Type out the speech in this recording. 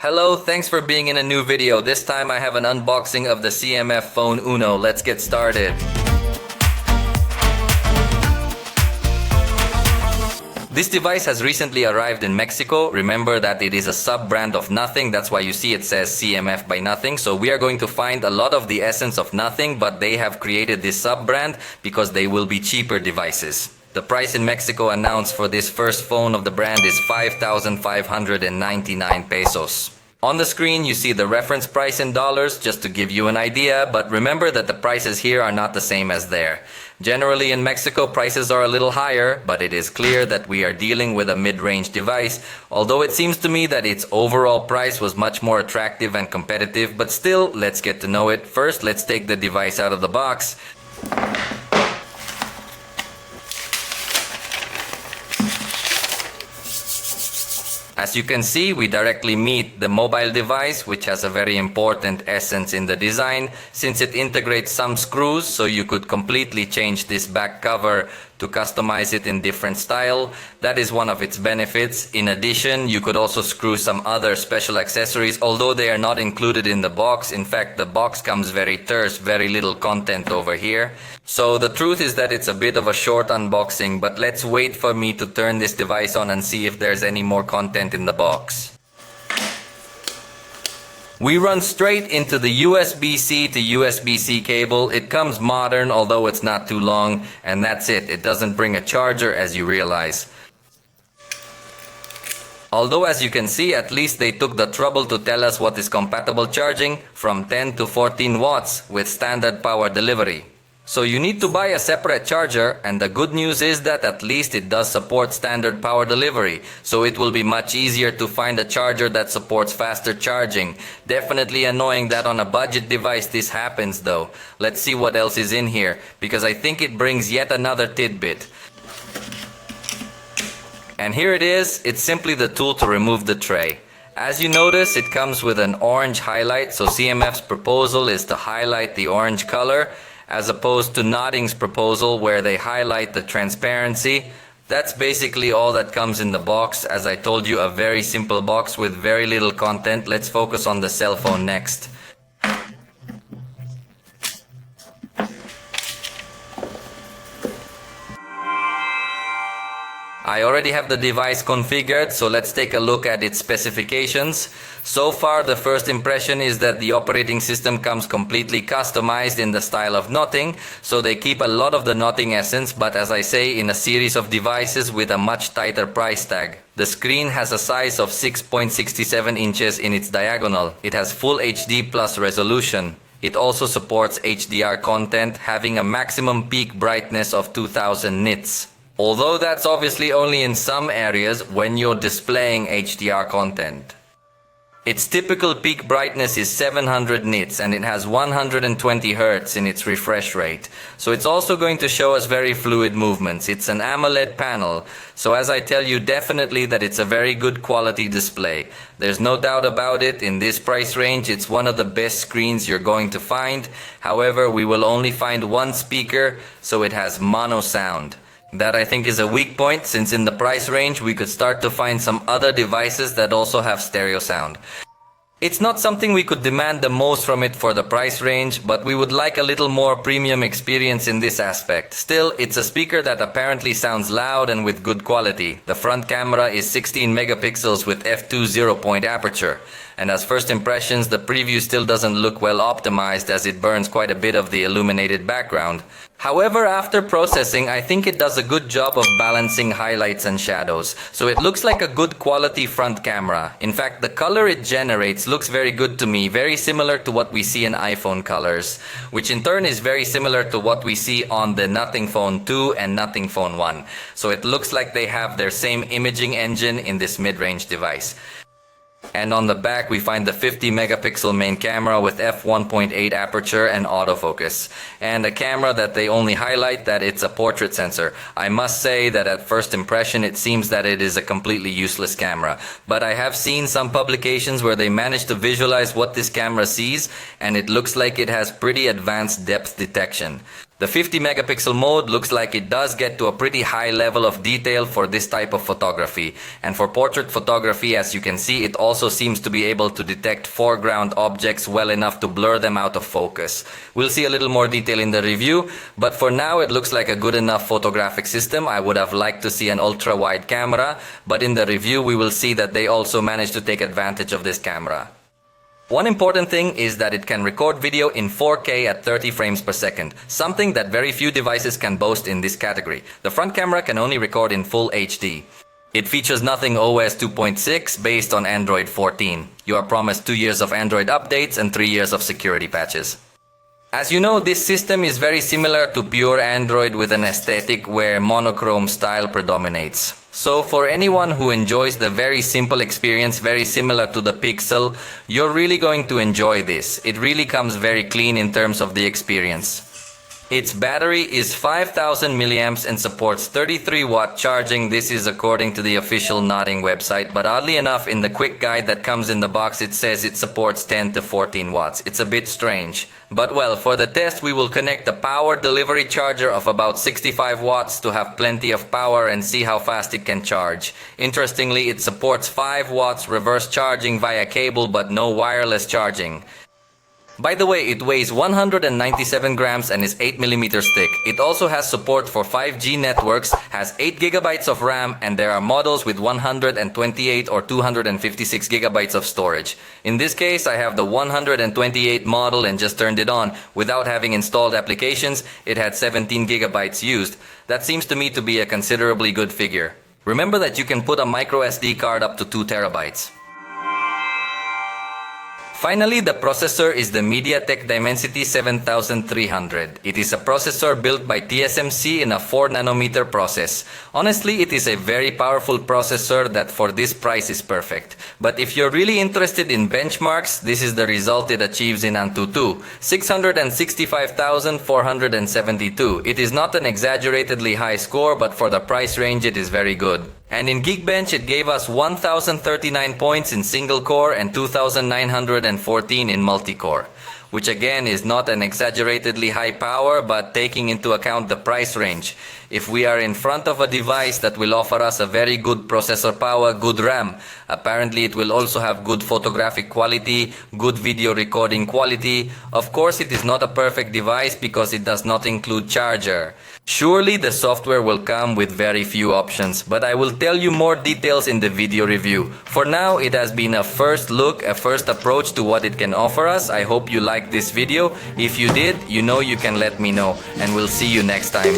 Hello, thanks for being in a new video. This time I have an unboxing of the CMF Phone Uno. Let's get started. This device has recently arrived in Mexico. Remember that it is a sub-brand of Nothing. That's why you see it says CMF by Nothing. So we are going to find a lot of the essence of Nothing, but they have created this sub-brand because they will be cheaper devices. The price in Mexico announced for this first phone of the brand is 5,599 pesos. On the screen you see the reference price in dollars just to give you an idea, but remember that the prices here are not the same as there. Generally in Mexico prices are a little higher, but it is clear that we are dealing with a mid-range device, although it seems to me that its overall price was much more attractive and competitive, but still, let's get to know it. First, let's take the device out of the box. As you can see, we directly meet the mobile device, which has a very important essence in the design, since it integrates some screws, so you could completely change this back cover to customize it in different style. That is one of its benefits. In addition, you could also screw some other special accessories, although they are not included in the box. In fact, the box comes very terse, very little content over here. So the truth is that it's a bit of a short unboxing, but let's wait for me to turn this device on and see if there's any more content in the box. We run straight into the USB-C to USB-C cable. It comes modern, although it's not too long, and that's it. It doesn't bring a charger, as you realize. Although, as you can see, at least they took the trouble to tell us what is compatible charging, from 10 to 14 watts with standard power delivery. So you need to buy a separate charger, and the good news is that at least it does support standard power delivery, so it will be much easier to find a charger that supports faster charging. Definitely annoying that on a budget device this happens though. Let's see what else is in here, because I think it brings yet another tidbit. And here it is. It's simply the tool to remove the tray. As you notice, it comes with an orange highlight, so CMF's proposal is to highlight the orange color, as opposed to Nothing's proposal where they highlight the transparency. That's basically all that comes in the box. As I told you, a very simple box with very little content. Let's focus on the cell phone next. I already have the device configured, so let's take a look at its specifications. So far, the first impression is that the operating system comes completely customized in the style of Nothing, so they keep a lot of the Nothing essence, but as I say, in a series of devices with a much tighter price tag. The screen has a size of 6.67 inches in its diagonal. It has full HD plus resolution. It also supports HDR content, having a maximum peak brightness of 2000 nits. Although that's obviously only in some areas when you're displaying HDR content. Its typical peak brightness is 700 nits and it has 120 Hz in its refresh rate. So it's also going to show us very fluid movements. It's an AMOLED panel, so as I tell you, definitely that it's a very good quality display. There's no doubt about it. In this price range, it's one of the best screens you're going to find. However, we will only find one speaker, so it has mono sound. That I think is a weak point, since in the price range we could start to find some other devices that also have stereo sound. It's not something we could demand the most from it for the price range, but we would like a little more premium experience in this aspect. Still, it's a speaker that apparently sounds loud and with good quality. The front camera is 16 megapixels with f2 0-point aperture. And as first impressions, the preview still doesn't look well optimized, as it burns quite a bit of the illuminated background. However, after processing, I think it does a good job of balancing highlights and shadows, so it looks like a good quality front camera. In fact, the color it generates looks very good to me, very similar to what we see in iPhone colors, which in turn is very similar to what we see on the Nothing Phone 2 and Nothing Phone 1. So it looks like they have their same imaging engine in this mid-range device. And on the back we find the 50 megapixel main camera with f1.8 aperture and autofocus. And a camera that they only highlight that it's a portrait sensor. I must say that at first impression it seems that it is a completely useless camera. But I have seen some publications where they managed to visualize what this camera sees, and it looks like it has pretty advanced depth detection. The 50 megapixel mode looks like it does get to a pretty high level of detail for this type of photography. And for portrait photography, as you can see, it also seems to be able to detect foreground objects well enough to blur them out of focus. We'll see a little more detail in the review, but for now it looks like a good enough photographic system. I would have liked to see an ultra-wide camera, but in the review we will see that they also managed to take advantage of this camera. One important thing is that it can record video in 4K at 30 frames per second, something that very few devices can boast in this category. The front camera can only record in full HD. It features nothing OS 2.6 based on Android 14. You are promised 2 years of Android updates and 3 years of security patches. As you know, this system is very similar to pure Android with an aesthetic where monochrome style predominates. So for anyone who enjoys the very simple experience, very similar to the Pixel, you're really going to enjoy this. It really comes very clean in terms of the experience. Its battery is 5000 milliamps and supports 33-watt charging. This is according to the official Nothing website, but oddly enough, in the quick guide that comes in the box, it says it supports 10 to 14 watts. It's a bit strange. But well, for the test, we will connect a power delivery charger of about 65 watts to have plenty of power and see how fast it can charge. Interestingly, it supports 5 watts reverse charging via cable but no wireless charging. By the way, it weighs 197 grams and is 8mm thick. It also has support for 5G networks, has 8 gigabytes of RAM, and there are models with 128 or 256 gigabytes of storage. In this case, I have the 128 model and just turned it on. Without having installed applications, it had 17 gigabytes used. That seems to me to be a considerably good figure. Remember that you can put a micro SD card up to 2 terabytes. Finally, the processor is the MediaTek Dimensity 7300. It is a processor built by TSMC in a 4nm process. Honestly, it is a very powerful processor that for this price is perfect. But if you're really interested in benchmarks, this is the result it achieves in Antutu, 665,472. It is not an exaggeratedly high score, but for the price range it is very good. And in Geekbench, it gave us 1,039 points in single core and 2,914 in multi-core, which again is not an exaggeratedly high power, but taking into account the price range. If we are in front of a device that will offer us a very good processor power, good RAM, apparently it will also have good photographic quality, good video recording quality. Of course, it is not a perfect device because it does not include charger. Surely the software will come with very few options, but I will tell you more details in the video review. For now, it has been a first look, a first approach to what it can offer us. I hope you liked this video. If you did, you know you can let me know, and we'll see you next time.